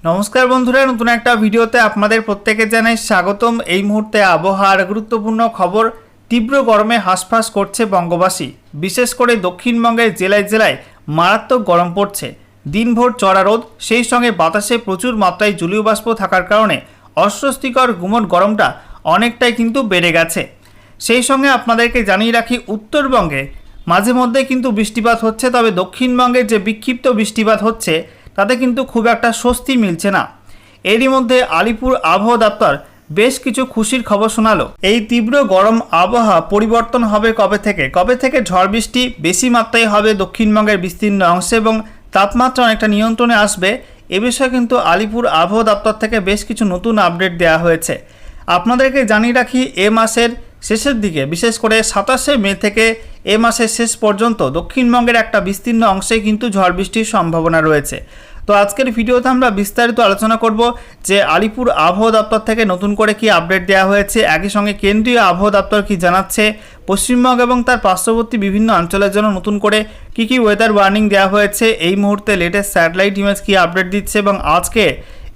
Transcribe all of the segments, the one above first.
নমস্কার বন্ধুরা, নতুন একটা ভিডিওতে আপনাদের প্রত্যেকে জানাই স্বাগতম। এই মুহূর্তে আবহাওয়ার গুরুত্বপূর্ণ খবর। তীব্র গরমে হাঁসফাঁস করছে বঙ্গবাসী। বিশেষ করে দক্ষিণবঙ্গের জেলায় জেলায় মারাত্মক গরম পড়ছে। দিনভর চড়া রোদ, সেই সঙ্গে বাতাসে প্রচুর মাত্রায় জলীয় বাষ্প থাকার কারণে অস্বস্তিকর গুমোট গরমটা অনেকটাই কিন্তু বেড়ে গেছে। সেই সঙ্গে আপনাদেরকে জানিয়ে রাখি, উত্তরবঙ্গে মাঝে মধ্যে কিন্তু বৃষ্টিপাত হচ্ছে, তবে দক্ষিণবঙ্গে যে বিক্ষিপ্ত বৃষ্টিপাত হচ্ছে তাতে কিন্তু খুব একটা স্বস্তি মিলছে না। এরই মধ্যে আলিপুর আবহাওয়া দপ্তর বেশ কিছু খুশির খবর শোনালো। এই তীব্র গরম আবহাওয়া পরিবর্তন হবে কবে থেকে ঝড় বৃষ্টি বেশি মাত্রায় হবে দক্ষিণবঙ্গের বিস্তীর্ণ অংশে এবং তাপমাত্রা অনেকটা নিয়ন্ত্রণে আসবে, এ বিষয়ে কিন্তু আলিপুর আবহাওয়া দপ্তর থেকে বেশ কিছু নতুন আপডেট দেওয়া হয়েছে। আপনাদেরকে জানিয়ে রাখি, এ মাসের শেষের দিকে, বিশেষ করে 27শে মে থেকে এ মাসের শেষ পর্যন্ত দক্ষিণবঙ্গের একটা বিস্তীর্ণ অংশে কিন্তু ঝড় বৃষ্টির সম্ভাবনা রয়েছে। তো আজকের ভিডিওতে আমরা বিস্তারিত আলোচনা করব যে আলিপুর আবহাওয়া দপ্তর থেকে নতুন করে কি আপডেট দেওয়া হয়েছে, একই সঙ্গে কেন্দ্রীয় আবহাওয়া দপ্তর কি জানাচ্ছে, পশ্চিমবঙ্গ এবং তার পার্শ্ববর্তী বিভিন্ন অঞ্চলের জন্য নতুন করে কি ওয়েদার ওয়ার্নিং দেওয়া হয়েছে, এই মুহূর্তে লেটেস্ট স্যাটেলাইট ইমেজ কি আপডেট দিচ্ছে এবং আজকে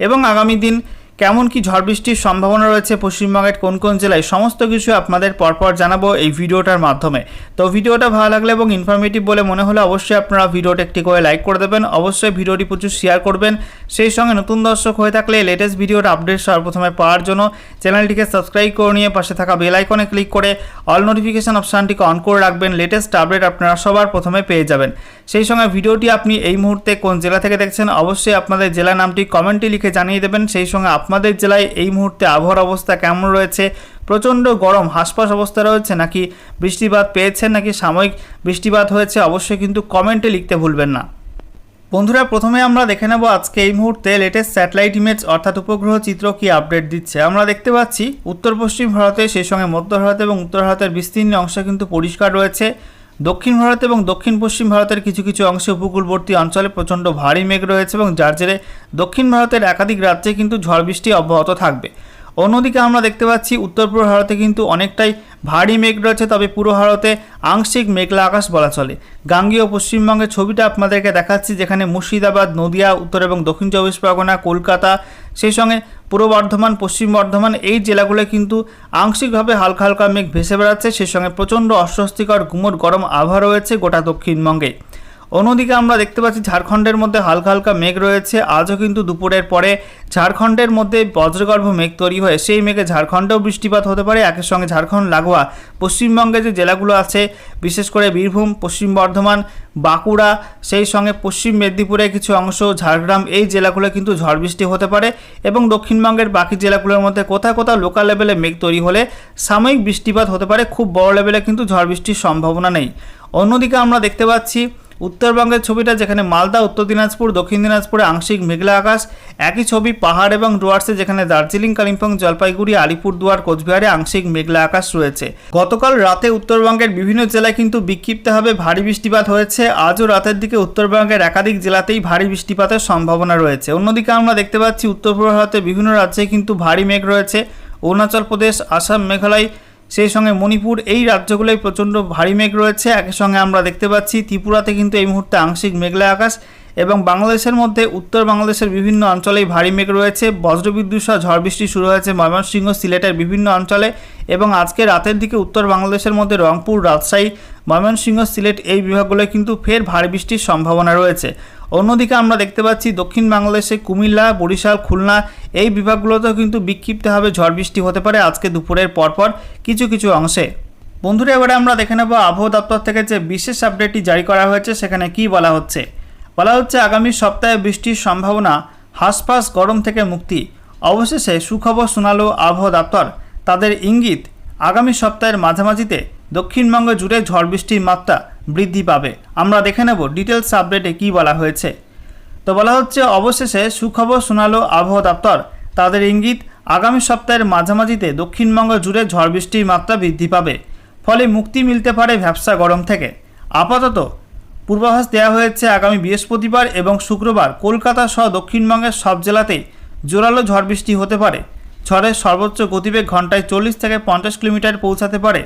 এবং আগামী দিন কেমন কি ঝড় বৃষ্টির সম্ভাবনা রয়েছে পশ্চিমবঙ্গের কোন কোন জেলায়, সমস্ত কিছু আপনাদের পরপর জানাবো এই ভিডিওটার মাধ্যমে। তো ভিডিওটা ভালো লাগলে এবং ইনফরমেটিভ বলে মনে হলে অবশ্যই আপনারা ভিডিওটা একটি করে লাইক করে দেবেন, অবশ্যই ভিডিওটি প্রচুর শেয়ার করবেন। সেই সঙ্গে নতুন দর্শক হয়ে থাকলে লেটেস্ট ভিডিওর আপডেট সর্বপ্রথমে পাওয়ার জন্য চ্যানেলটিকে সাবস্ক্রাইব করে নিয়ে পাশে থাকা বেল আইকনে ক্লিক করে অল নোটিফিকেশন অপশানটিকে অন করে রাখবেন। লেটেস্ট আপডেট আপনারা সবার প্রথমে পেয়ে যাবেন। সেই সঙ্গে ভিডিওটি আপনি এই মুহূর্তে কোন জেলা থেকে দেখছেন অবশ্যই আপনাদের জেলার নামটি কমেন্টে লিখে জানিয়ে দেবেন। সেই সঙ্গে আপনাদের জেলায় এই মুহূর্তে আবহাওয়ার অবস্থা কেমন রয়েছে, প্রচণ্ড গরম হাঁসফাঁস অবস্থা রয়েছে নাকি বৃষ্টিপাত পেয়েছেন নাকি সাময়িক বৃষ্টিপাত হয়েছে, অবশ্যই কিন্তু কমেন্টে লিখতে ভুলবেন না। বন্ধুরা, প্রথমে আমরা দেখে নেব আজকে এই মুহূর্তে লেটেস্ট স্যাটেলাইট ইমেজ অর্থাৎ উপগ্রহ চিত্র কি আপডেট দিচ্ছে। আমরা দেখতে পাচ্ছি উত্তর পশ্চিম ভারতে, সেই সঙ্গে মধ্য ভারত এবং উত্তর ভারতের বিস্তীর্ণ অংশ কিন্তু পরিষ্কার রয়েছে। দক্ষিণ ভারত এবং দক্ষিণ পশ্চিম ভারতের কিছু কিছু অংশে উপকূলবর্তী অঞ্চলে প্রচণ্ড ভারী মেঘ রয়েছে এবং যার জেরে দক্ষিণ ভারতের একাধিক রাজ্যে কিন্তু ঝড় বৃষ্টি অব্যাহত থাকবে। অন্যদিকে আমরা দেখতে পাচ্ছি উত্তর পূর্ব ভারতে কিন্তু অনেকটাই ভারী মেঘ রয়েছে, তবে পুরো ভারতে আংশিক মেঘলা আকাশ বলা চলে। গাঙ্গেয় পশ্চিমবঙ্গের ছবিটা আপনাদেরকে দেখাচ্ছি, যেখানে মুর্শিদাবাদ, নদিয়া, উত্তর এবং দক্ষিণ চব্বিশ পরগনা, কলকাতা, সেই সঙ্গে পূর্ব বর্ধমান, পশ্চিম বর্ধমান এই জেলাগুলো কিন্তু আংশিকভাবে হালকা হালকা মেঘ ভেসে বেড়াচ্ছে। সেই সঙ্গে প্রচণ্ড অস্বস্তিকর গুমোট গরম আবহাওয়া রয়েছে গোটা দক্ষিণবঙ্গে। অন্যদিকে আমরা দেখতে পাচ্ছি ঝাড়খণ্ডের মধ্যে হালকা হালকা মেঘ রয়েছে। আজও কিন্তু দুপুরের পরে ঝাড়খণ্ডের মধ্যে বজ্রগর্ভ মেঘ তৈরি হয়ে সেই মেঘে ঝাড়খণ্ডেও বৃষ্টিপাত হতে পারে। একই সঙ্গে ঝাড়খণ্ড লাগোয়া পশ্চিমবঙ্গে যে জেলাগুলো আছে, বিশেষ করে বীরভূম, পশ্চিম বর্ধমান, বাঁকুড়া, সেই সঙ্গে পশ্চিম মেদিনীপুরের কিছু অংশ, ঝাড়গ্রাম, এই জেলাগুলো কিন্তু ঝড় বৃষ্টি হতে পারে এবং দক্ষিণবঙ্গের বাকি জেলাগুলোর মধ্যে কোথাও কোথাও লোকাল লেভেলে মেঘ তৈরি হলে সাময়িক বৃষ্টিপাত হতে পারে, খুব বড় লেভেলে কিন্তু ঝড় বৃষ্টির সম্ভাবনা নেই। অন্যদিকে আমরা দেখতে পাচ্ছি উত্তরবঙ্গের ছবিটা, যেখানে মালদা, উত্তর দিনাজপুর, দক্ষিণ দিনাজপুরে আংশিক মেঘলা আকাশ। একই ছবি পাহাড় এবং ডুয়ার্সে, যেখানে দার্জিলিং, কালিম্পং, জলপাইগুড়ি, আলিপুরদুয়ার, কোচবিহারে আংশিক মেঘলা আকাশ রয়েছে। গতকাল রাতে উত্তরবঙ্গের বিভিন্ন জেলায় কিন্তু বিক্ষিপ্তভাবে ভারী বৃষ্টিপাত হয়েছে। আজও রাতের দিকে উত্তরবঙ্গের একাধিক জেলাতেই ভারী বৃষ্টিপাতের সম্ভাবনা রয়েছে। অন্যদিকে আমরা দেখতে পাচ্ছি উত্তর পূর্ব ভারতের বিভিন্ন রাজ্যে কিন্তু ভারী মেঘ রয়েছে। অরুণাচল প্রদেশ, আসাম, মেঘালয়, সেই সঙ্গে মণিপুর, এই রাজ্যগুলোয় প্রচণ্ড ভারী মেঘ রয়েছে। একই সঙ্গে আমরা দেখতে পাচ্ছি ত্রিপুরাতে কিন্তু এই মুহূর্তে আংশিক মেঘলা আকাশ এবং বাংলাদেশের মধ্যে উত্তর বাংলাদেশের বিভিন্ন অঞ্চলেই ভারী মেঘ রয়েছে। বজ্রবিদ্যুৎ সহ ঝড় বৃষ্টি শুরু হয়েছে ময়মনসিংহ, সিলেটের বিভিন্ন অঞ্চলে এবং আজকে রাতের দিকে উত্তর বাংলাদেশের মধ্যে রংপুর, রাজশাহী, ময়মনসিংহ, সিলেট এই বিভাগগুলোয় কিন্তু ফের ভারী বৃষ্টির সম্ভাবনা রয়েছে। অন্যদিকে আমরা দেখতে পাচ্ছি দক্ষিণ বাংলাদেশে কুমিল্লা, বরিশাল, খুলনা এই বিভাগগুলোতেও কিন্তু বিক্ষিপ্তভাবে ঝড় বৃষ্টি হতে পারে আজকে দুপুরের পরপর কিছু কিছু অংশে। বন্ধুরা, এবারে আমরা দেখে নেব আবহাওয়া দপ্তর থেকে যে বিশেষ আপডেটটি জারি করা হয়েছে, সেখানে কি বলা হচ্ছে। আগামী সপ্তাহে বৃষ্টির সম্ভাবনা, হাঁসফাঁস গরম থেকে মুক্তি। অবশেষে সুখবর শোনালো আবহাওয়া দপ্তর। তাদের ইঙ্গিত, আগামী সপ্তাহের মাঝামাঝিতে দক্ষিণবঙ্গ জুড়ে ঝড় বৃষ্টির মাত্রা বৃদ্ধি পাবে। আমরা দেখে নেব ডিটেলস আপডেটে কি বলা হয়েছে। তো বলা হচ্ছে, অবশেষে সুখবর শোনালো আবহাওয়া দপ্তর। তাদের ইঙ্গিত, আগামী সপ্তাহের মাঝামাঝিতে দক্ষিণবঙ্গ জুড়ে ঝড় বৃষ্টির মাত্রা বৃদ্ধি পাবে, ফলে মুক্তি মিলতে পারে ভ্যাপসা গরম থেকে। আপাতত পূর্বাভাস দেওয়া হয়েছে আগামী বৃহস্পতিবার এবং শুক্রবার কলকাতা সহ দক্ষিণবঙ্গের সব জেলাতেই জোরালো ঝড় বৃষ্টি হতে পারে। ঝড়ের সর্বোচ্চ গতিবেগ ঘন্টায় 40 থেকে 50 কিলোমিটার পৌঁছাতে পারে।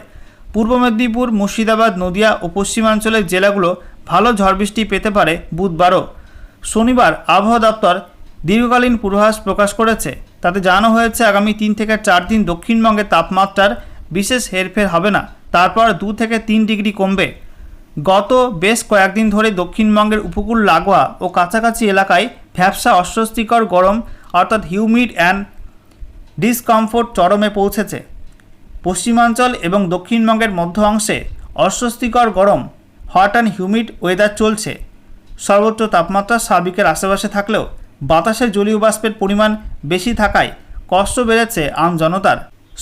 পূর্ব মেদিনীপুর, মুর্শিদাবাদ, নদিয়া ও পশ্চিমাঞ্চলের জেলাগুলো ভালো ঝড় বৃষ্টি পেতে পারে বুধবারও। শনিবার আবহাওয়া দপ্তর দীর্ঘকালীন পূর্বাভাস প্রকাশ করেছে। তাতে জানানো হয়েছে আগামী 3 থেকে 4 দিন দক্ষিণবঙ্গে তাপমাত্রার বিশেষ হেরফের হবে না, তারপর 2 থেকে 3 ডিগ্রি কমবে। গত বেশ কয়েকদিন ধরে দক্ষিণবঙ্গের উপকূল লাগোয়া ও কাছাকাছি এলাকায় ভ্যাপসা অস্বস্তিকর গরম অর্থাৎ হিউমিড অ্যান্ড ডিসকমফোর্ট চরমে পৌঁছেছে। পশ্চিমাঞ্চল এবং দক্ষিণবঙ্গের মধ্য অংশে অস্বস্তিকর গরম হট অ্যান্ড হিউমিড ওয়েদার চলছে। সর্বোচ্চ তাপমাত্রা স্বাভাবিকের আশেপাশে থাকলেও বাতাসে জলীয় বাষ্পের পরিমাণ বেশি থাকায় কষ্ট বেড়েছে আমজনতার।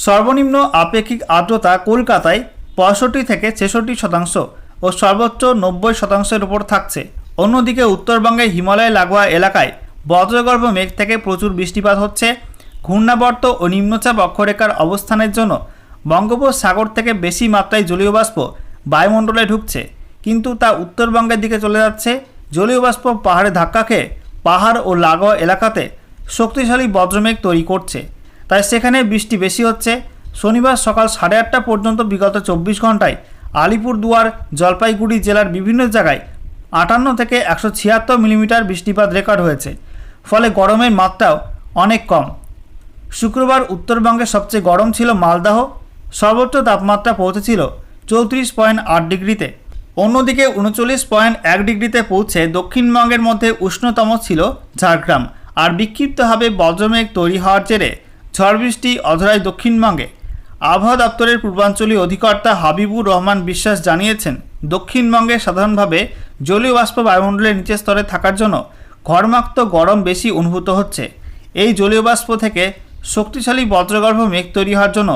সর্বনিম্ন আপেক্ষিক আর্দ্রতা কলকাতায় 65 থেকে 66% ও সর্বোচ্চ 90% উপর থাকছে। অন্যদিকে উত্তরবঙ্গে হিমালয় লাগোয়া এলাকায় বজ্রগর্ভ মেঘ থেকে প্রচুর বৃষ্টিপাত হচ্ছে। ঘূর্ণাবর্ত ও নিম্নচাপ অক্ষরেখার অবস্থানের জন্য বঙ্গোপসাগর থেকে বেশি মাত্রায় জলীয় বাষ্প বায়ুমণ্ডলে ঢুকছে, কিন্তু তা উত্তরবঙ্গের দিকে চলে যাচ্ছে। জলীয় বাষ্প পাহাড়ে ধাক্কা খেয়ে পাহাড় ও লাগোয়া এলাকাতে শক্তিশালী বজ্রমেঘ তৈরি করছে, তাই সেখানে বৃষ্টি বেশি হচ্ছে। শনিবার সকাল 8:30 পর্যন্ত বিগত 24 ঘন্টায় আলিপুরদুয়ার জলপাইগুড়ি জেলার বিভিন্ন জায়গায় 58 থেকে 176 মিলিমিটার বৃষ্টিপাত রেকর্ড হয়েছে, ফলে গরমের মাত্রাও অনেক কম। শুক্রবার উত্তরবঙ্গে সবচেয়ে গরম ছিল মালদহ, সর্বোচ্চ তাপমাত্রা পৌঁছেছিল 34.8 ডিগ্রিতে। অন্যদিকে 39.1 ডিগ্রিতে পৌঁছে দক্ষিণবঙ্গের মধ্যে উষ্ণতম ছিল ঝাড়গ্রাম। আর বিক্ষিপ্তভাবে বজ্রমেঘ তৈরি হওয়ার জেরে ঝড় বৃষ্টি অধরায় দক্ষিণবঙ্গে। আবহাওয়া দপ্তরের পূর্বাঞ্চলীয় অধিকর্তা হাবিবুর রহমান বিশ্বাস জানিয়েছেন, দক্ষিণবঙ্গে সাধারণভাবে জলীয় বাষ্প বায়ুমণ্ডলের নিচের স্তরে থাকার জন্য ঘর্মাক্ত গরম বেশি অনুভূত হচ্ছে। এই জলীয় বাষ্প থেকে শক্তিশালী বজ্রগর্ভ মেঘ তৈরি হওয়ার জন্য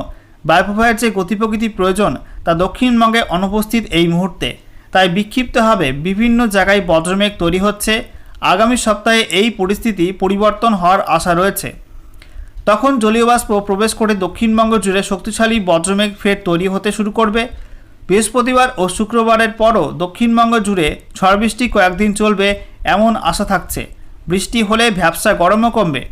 বায়ুপ্রবাহের যে গতিপ্রকৃতি প্রয়োজন তা দক্ষিণবঙ্গে অনুপস্থিত এই মুহূর্তে। তাই বিক্ষিপ্তভাবে বিভিন্ন জায়গায় বজ্রমেঘ তৈরি হচ্ছে। আগামী সপ্তাহে এই পরিস্থিতি পরিবর্তন হওয়ার আশা রয়েছে। তখন জলীয় বাষ্প প্রবেশ করে দক্ষিণবঙ্গ জুড়ে শক্তিশালী বজ্রমেঘ ফের তৈরি হতে শুরু করবে। বৃহস্পতিবার ও শুক্রবারের পরও দক্ষিণবঙ্গ জুড়ে ঝড় বৃষ্টি কয়েকদিন চলবে এমন আশা থাকছে। বৃষ্টি হলে ভ্যাপসা গরমও কমবে।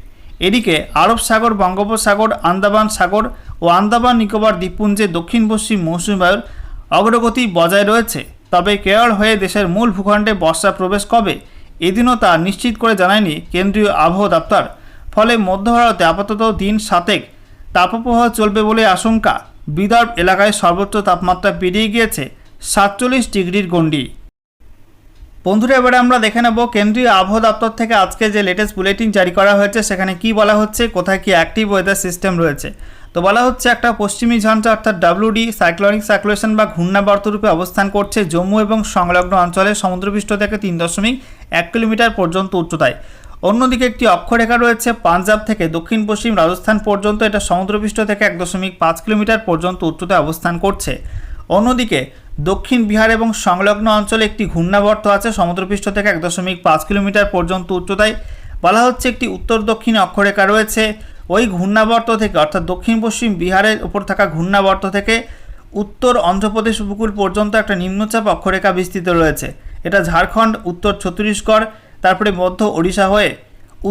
এদিকে আরব সাগর, বঙ্গোপসাগর, আন্দামান সাগর ও আন্দামান নিকোবর দ্বীপপুঞ্জে দক্ষিণ পশ্চিম মৌসুমী বায়ুর অগ্রগতি বজায় রয়েছে। তবে কেরল হয়ে দেশের মূল ভূখণ্ডে বর্ষা প্রবেশ কবে এদিনও তা নিশ্চিত করে জানায়নি কেন্দ্রীয় আবহাওয়া দপ্তর। ফলে মধ্য ভারতে আপাতত দিন 7 তাপপ্রবাহ চলবে বলে আশঙ্কা। বিদর্ভ এলাকায় সর্বোচ্চ তাপমাত্রা পেরিয়ে গিয়েছে 47 ডিগ্রির গণ্ডি। বন্ধুরা, এবারে আমরা দেখে নেব কেন্দ্রীয় আবহাওয়া দপ্তর থেকে আজকে যে লেটেস্ট বুলেটিন জারি করা হয়েছে সেখানে কি বলা হচ্ছে, কোথায় কি অ্যাক্টিভ ওয়েদার সিস্টেম রয়েছে। তো বলা হচ্ছে একটা পশ্চিমী ঝঞ্ঝা অর্থাৎ WD সাইক্লোনিক সার্কুলেশন বা ঘূর্ণাবর্ত রূপে অবস্থান করছে জম্মু এবং সংলগ্ন অঞ্চলে সমুদ্রপৃষ্ঠ থেকে 3.1 কিলোমিটার পর্যন্ত উচ্চতায়। অন্যদিকে একটি অক্ষরেখা রয়েছে পাঞ্জাব থেকে দক্ষিণ পশ্চিম রাজস্থান পর্যন্ত, এটা সমুদ্রপৃষ্ঠ থেকে 1.5 কিলোমিটার পর্যন্ত উচ্চতায় অবস্থান করছে। অন্যদিকে দক্ষিণ বিহার এবং সংলগ্ন অঞ্চলে একটি ঘূর্ণাবর্ত আছে সমুদ্রপৃষ্ঠ থেকে 1.5 কিলোমিটার পর্যন্ত উচ্চতায়। বলা হচ্ছে একটি উত্তর দক্ষিণ অক্ষরেখা রয়েছে ওই ঘূর্ণাবর্ত থেকে, অর্থাৎ দক্ষিণ পশ্চিম বিহারের উপর থাকা ঘূর্ণাবর্ত থেকে উত্তর অন্ধ্রপ্রদেশ উপকূল পর্যন্ত একটা নিম্নচাপ অক্ষরেখা বিস্তৃত রয়েছে। এটা ঝাড়খণ্ড, উত্তর ছত্তিশগড়, তারপরে মধ্য ওড়িশা হয়ে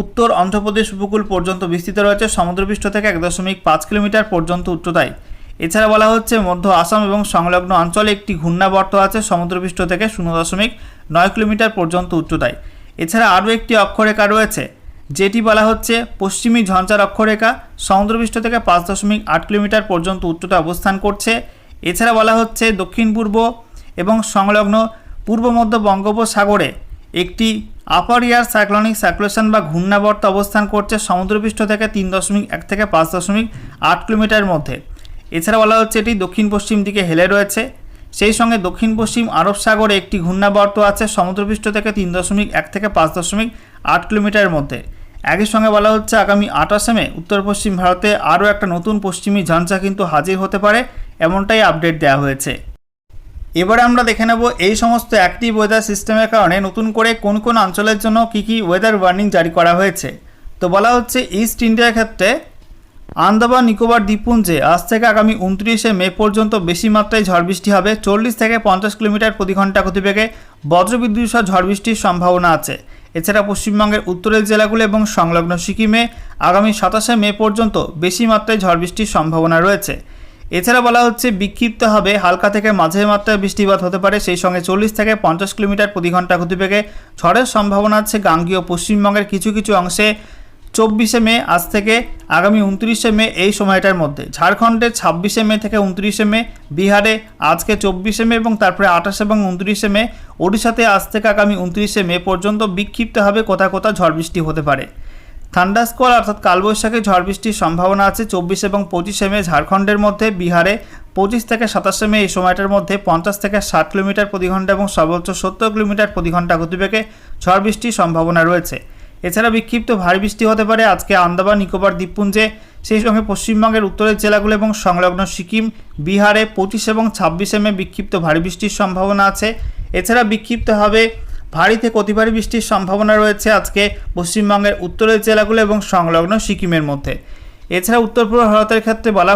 উত্তর অন্ধ্রপ্রদেশ উপকূল পর্যন্ত বিস্তৃত রয়েছে সমুদ্রপৃষ্ঠ থেকে 1.5 কিলোমিটার পর্যন্ত উচ্চতায়। এছাড়া বলা হচ্ছে মধ্য আসাম এবং সংলগ্ন অঞ্চলে একটি ঘূর্ণাবর্ত আছে সমুদ্রপৃষ্ঠ থেকে 0.9 কিলোমিটার পর্যন্ত উচ্চতায়। এছাড়া আরও একটি অক্ষরেখা রয়েছে যেটি বলা হচ্ছে পশ্চিমী ঝঞ্ঝার অক্ষরেখা, সমুদ্রপৃষ্ঠ থেকে 5.8 কিলোমিটার পর্যন্ত উচ্চতায় অবস্থান করছে। এছাড়া বলা হচ্ছে দক্ষিণ পূর্ব এবং সংলগ্ন পূর্ব মধ্য বঙ্গোপসাগরে একটি আপার এয়ার সাইক্লোনিক সার্কুলেশন বা ঘূর্ণাবর্ত অবস্থান করছে সমুদ্রপৃষ্ঠ থেকে 3.1 থেকে 5.8 কিলোমিটারের মধ্যে। এছাড়া বলা হচ্ছে এটি দক্ষিণ পশ্চিম দিকে হেলে রয়েছে। সেই সঙ্গে দক্ষিণ পশ্চিম আরব সাগরে একটি ঘূর্ণাবর্ত আছে সমুদ্রপৃষ্ঠ থেকে 3.1 থেকে 5.8 কিলোমিটারের মধ্যে। একই সঙ্গে বলা হচ্ছে আগামী 28 মে উত্তর পশ্চিম ভারতে আরও একটা নতুন পশ্চিমী ঝঞ্ঝা কিন্তু হাজির হতে পারে, এমনটাই আপডেট দেওয়া হয়েছে। এবারে আমরা দেখে নেব এই সমস্ত অ্যাক্টিভ ওয়েদার সিস্টেমের কারণে নতুন করে কোন কোন অঞ্চলের জন্য কী ওয়েদার ওয়ার্নিং জারি করা হয়েছে। তো বলা হচ্ছে ইস্ট ইন্ডিয়ার ক্ষেত্রে আন্দামান নিকোবর দ্বীপপুঞ্জে আজ থেকে আগামী 29 মে পর্যন্ত বেশি মাত্রায় ঝড় বৃষ্টি হবে। 40 থেকে 50 কিলোমিটার প্রতি ঘন্টা গতিবেগে বজ্রবিদ্যুৎ সহ ঝড় বৃষ্টির সম্ভাবনা আছে। এছাড়া পশ্চিমবঙ্গের উত্তরের জেলাগুলো এবং সংলগ্ন সিকিমে আগামী 27 মে পর্যন্ত বেশি মাত্রায় ঝড় বৃষ্টির সম্ভাবনা রয়েছে। এছাড়া বলা হচ্ছে বিক্ষিপ্তভাবে হালকা থেকে মাঝারি মাত্রায় বৃষ্টিপাত হতে পারে, সেই সঙ্গে 40 থেকে 50 কিলোমিটার প্রতি ঘন্টা গতিবেগে ঝড়ের সম্ভাবনা আছে গাঙ্গেয় পশ্চিমবঙ্গের কিছু কিছু অংশে 24শে মে আজ থেকে আগামী 29শে মে এই সময়টার মধ্যে, ঝাড়খণ্ডের 26শে মে থেকে 29শে মে, বিহারে আজকে 24শে মে এবং তারপরে 28 এবং 29শে মে, ওড়িশাতে আজ থেকে আগামী 29শে মে পর্যন্ত বিক্ষিপ্তভাবে কোথাও কোথাও ঝড় বৃষ্টি হতে পারে। থান্ডারস্কোয়াল অর্থাৎ কালবৈশাখী ঝড় বৃষ্টির সম্ভাবনা আছে 24 এবং 25শে মে ঝাড়খণ্ডের মধ্যে, বিহারে 25 থেকে 27শে মে এই সময়টার মধ্যে 50 থেকে 60 কিলোমিটার প্রতি ঘন্টা এবং সর্বোচ্চ 70 কিলোমিটার প্রতি ঘন্টা গতিবেগে ঝড় বৃষ্টির সম্ভাবনা রয়েছে। এছাড়া বিক্ষিপ্ত ভারী বৃষ্টি হতে পারে আজকে আন্দামান নিকোবর দ্বীপপুঞ্জে, সেই সঙ্গে পশ্চিমবঙ্গের উত্তরের জেলাগুলো এবং সংলগ্ন সিকিম, বিহারে 25 এবং 26শে মে বিক্ষিপ্ত ভারী বৃষ্টির সম্ভাবনা আছে। এছাড়া বিক্ষিপ্তভাবে ভারী থেকে অতি ভারী বৃষ্টির সম্ভাবনা রয়েছে আজকে পশ্চিমবঙ্গের উত্তরের জেলাগুলো এবং সংলগ্ন সিকিমের মধ্যে। এছাড়া উত্তর পূর্ব ভারতের ক্ষেত্রে বলা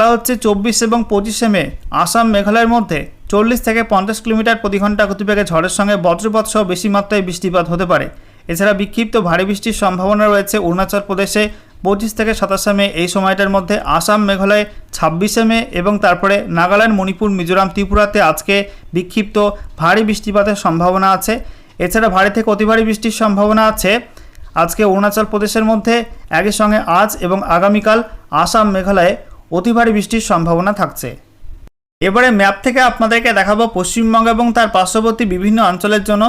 হচ্ছে 24 এবং 25শে মে আসাম মেঘালয়ের মধ্যে 40 থেকে 50 কিলোমিটার প্রতি ঘন্টা গতিবেগে ঝড়ের সঙ্গে বজ্রপাত সহ বেশি মাত্রায় বৃষ্টিপাত হতে পারে। এছাড়া বিক্ষিপ্ত ভারী বৃষ্টির সম্ভাবনা রয়েছে অরুণাচল প্রদেশে 25 থেকে 27শে মে এই সময়টার মধ্যে, আসাম মেঘালয়ে 26শে মে এবং তারপরে নাগাল্যান্ড, মণিপুর, মিজোরাম, ত্রিপুরাতে আজকে বিক্ষিপ্ত ভারী বৃষ্টিপাতের সম্ভাবনা আছে। এছাড়া ভারী থেকে অতি ভারী বৃষ্টির সম্ভাবনা আছে আজকে অরুণাচল প্রদেশের মধ্যে, একই সঙ্গে আজ এবং আগামীকাল আসাম মেঘালয়ে অতি ভারী বৃষ্টির সম্ভাবনা থাকছে। এবারে ম্যাপ থেকে আপনাদেরকে দেখাবো পশ্চিমবঙ্গ এবং তার পার্শ্ববর্তী বিভিন্ন অঞ্চলের জন্য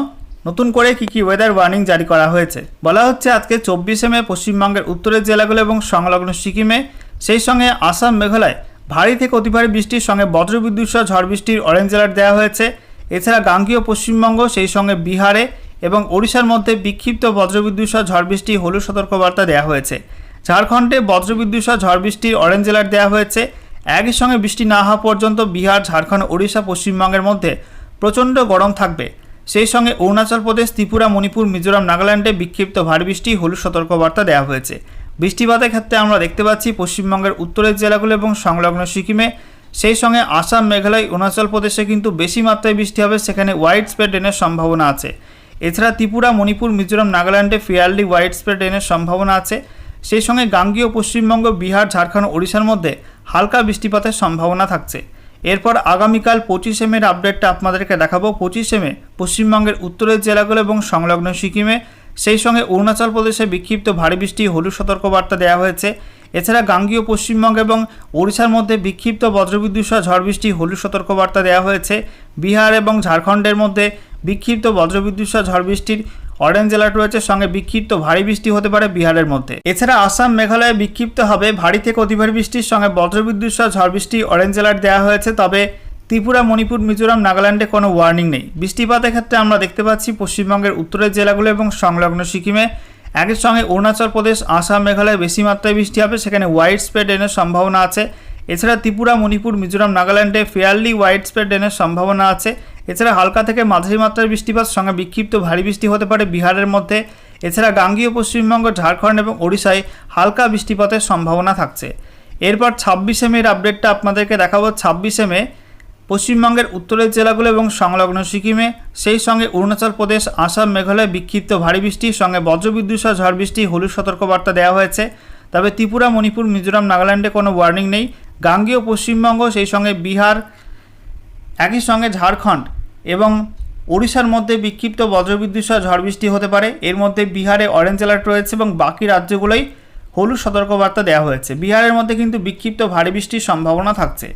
নতুন করে কী ওয়েদার ওয়ার্নিং জারি করা হয়েছে। বলা হচ্ছে আজকে 24শে মে পশ্চিমবঙ্গের উত্তরের জেলাগুলো এবং সংলগ্ন সিকিমে, সেই সঙ্গে আসাম মেঘালয় ভারী থেকে অতি ভারী বৃষ্টির সঙ্গে বজ্রবিদ্যুৎ সহ ঝড় বৃষ্টির অরেঞ্জ অ্যালার্ট দেওয়া হয়েছে। এছাড়া গাঙ্গেয় পশ্চিমবঙ্গ, সেই সঙ্গে বিহারে এবং ওড়িশার মধ্যে বিক্ষিপ্ত বজ্রবিদ্যুৎ সহ ঝড় বৃষ্টি হলুদ সতর্কবার্তা দেওয়া হয়েছে। ঝাড়খণ্ডে বজ্রবিদ্যুৎ সহ ঝড় বৃষ্টির অরেঞ্জ অ্যালার্ট দেওয়া হয়েছে। একই সঙ্গে বৃষ্টি না হওয়া পর্যন্ত বিহার, ঝাড়খণ্ড, ওড়িশা, পশ্চিমবঙ্গের মধ্যে প্রচণ্ড গরম থাকবে। সেই সঙ্গে অরুণাচল প্রদেশ, ত্রিপুরা, মণিপুর, মিজোরাম, নাগাল্যান্ডে বিক্ষিপ্ত ভারী বৃষ্টি হলুদ সতর্কবার্তা দেওয়া হয়েছে। বৃষ্টিপাতের ক্ষেত্রে আমরা দেখতে পাচ্ছি পশ্চিমবঙ্গের উত্তরের জেলাগুলো এবং সংলগ্ন সিকিমে, সেই সঙ্গে আসাম, মেঘালয়, অরুণাচল প্রদেশে কিন্তু বেশি মাত্রায় বৃষ্টি হবে, সেখানে ওয়াইড স্প্রেড রেনের সম্ভাবনা আছে। এছাড়া ত্রিপুরা, মণিপুর, মিজোরাম, নাগাল্যান্ডে ফেয়ারলি ওয়াইড স্প্রেড রেনের সম্ভাবনা আছে। সেই সঙ্গে গাঙ্গেয় পশ্চিমবঙ্গ, বিহার, ঝাড়খণ্ড, ওড়িশার মধ্যে হালকা বৃষ্টিপাতের সম্ভাবনা থাকছে। এরপর আগামীকাল 25শে মের আপডেটটা আপনাদেরকে দেখাবো। 25শে মে পশ্চিমবঙ্গের উত্তরের জেলাগুলো এবং সংলগ্ন সিকিমে, সেই সঙ্গে অরুণাচল প্রদেশে বিক্ষিপ্ত ভারী বৃষ্টি হলুদ সতর্কবার্তা দেওয়া হয়েছে। এছাড়া গাঙ্গেয় পশ্চিমবঙ্গ এবং ওড়িশার মধ্যে বিক্ষিপ্ত বজ্রবিদ্যুৎ সহ ঝড় বৃষ্টি হলুদ সতর্কবার্তা দেওয়া হয়েছে। বিহার এবং ঝাড়খণ্ডের মধ্যে বিক্ষিপ্ত বজ্রবিদ্যুৎ সহ ঝড় বৃষ্টির অরেঞ্জ অ্যালার্ট রয়েছে, সঙ্গে বিক্ষিপ্ত ভারী বৃষ্টি হতে পারে বিহারের মধ্যে। এছাড়া আসাম, মেঘালয়ে বিক্ষিপ্ত হবে ভারী থেকে অতি ভারী বৃষ্টির সঙ্গে বজ্রবিদ্যুৎ সহ ঝড় বৃষ্টি অরেঞ্জ অ্যালার্ট দেওয়া হয়েছে। তবে ত্রিপুরা, মণিপুর, মিজোরাম, নাগাল্যান্ডে কোনো ওয়ার্নিং নেই। বৃষ্টিপাতের ক্ষেত্রে আমরা দেখতে পাচ্ছি পশ্চিমবঙ্গের উত্তরের জেলাগুলো এবং সংলগ্ন সিকিমে, একই সঙ্গে অরুণাচল প্রদেশ, আসাম, মেঘালয়ে বেশি মাত্রায় বৃষ্টি হবে, সেখানে ওয়াইড স্প্রেড রেনের সম্ভাবনা আছে। এছাড়া ত্রিপুরা, মণিপুর, মিজোরাম, নাগাল্যান্ডে ফেয়ারলি ওয়াইড স্প্রেড রেনের সম্ভাবনা আছে। এছাড়া হালকা থেকে মাঝারি মাত্রার বৃষ্টিপাত সঙ্গে বিক্ষিপ্ত ভারী বৃষ্টি হতে পারে বিহারের মধ্যে। এছাড়া গাঙ্গেয় পশ্চিমবঙ্গ, ঝাড়খণ্ড এবং ওড়িশায় হালকা বৃষ্টিপাতের সম্ভাবনা থাকছে। এরপর 26শে মের আপডেটটা আপনাদেরকে দেখাবো। 26শে মে পশ্চিমবঙ্গের উত্তরের জেলাগুলো এবং সংলগ্ন সিকিমে, সেই সঙ্গে অরুণাচল প্রদেশ, আসাম, মেঘালয়ে বিক্ষিপ্ত ভারী বৃষ্টির সঙ্গে বজ্রবিদ্যুৎ সহ ঝড় বৃষ্টি হলুদ সতর্কবার্তা দেওয়া হয়েছে। তবে ত্রিপুরা, মণিপুর, মিজোরাম, নাগাল্যান্ডে কোনো ওয়ার্নিং নেই। গাঙ্গেয় পশ্চিমবঙ্গ, সেই সঙ্গে বিহার, একই সঙ্গে ঝাড়খণ্ড এবং ওড়িশার মধ্যে বিক্ষিপ্ত বজ্রবিদ্যুৎ সহ ঝড় বৃষ্টি হতে পারে। এর মধ্যে বিহারে অরেঞ্জ অ্যালার্ট রয়েছে এবং বাকি রাজ্যগুলোই হলুদ সতর্কবার্তা দেওয়া হয়েছে। বিহারের মধ্যে কিন্তু বিক্ষিপ্ত ভারী বৃষ্টির সম্ভাবনা থাকছে।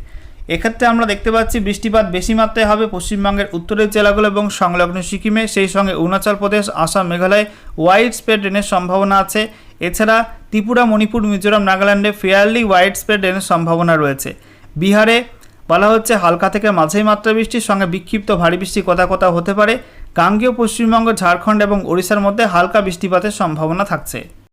এক্ষেত্রে আমরা দেখতে পাচ্ছি বৃষ্টিপাত বেশি মাত্রায় হবে পশ্চিমবঙ্গের উত্তরের জেলাগুলো এবং সংলগ্ন সিকিমে, সেই সঙ্গে অরুণাচল প্রদেশ, আসাম, মেঘালয় ওয়াইড স্প্রেড রেনের সম্ভাবনা আছে। এছাড়া ত্রিপুরা, মণিপুর, মিজোরাম, নাগাল্যান্ডে ফেয়ারলি ওয়াইড স্প্রেড রেনের সম্ভাবনা রয়েছে। বিহারে বলা হচ্ছে হালকা থেকে মাঝারি মাত্রা বৃষ্টির সঙ্গে বিক্ষিপ্ত ভারী বৃষ্টি কোথাও কোথাও হতে পারে। গাঙ্গেয় পশ্চিমবঙ্গ, ঝাড়খণ্ড এবং ওড়িশার মধ্যে হালকা বৃষ্টিপাতের সম্ভাবনা থাকছে।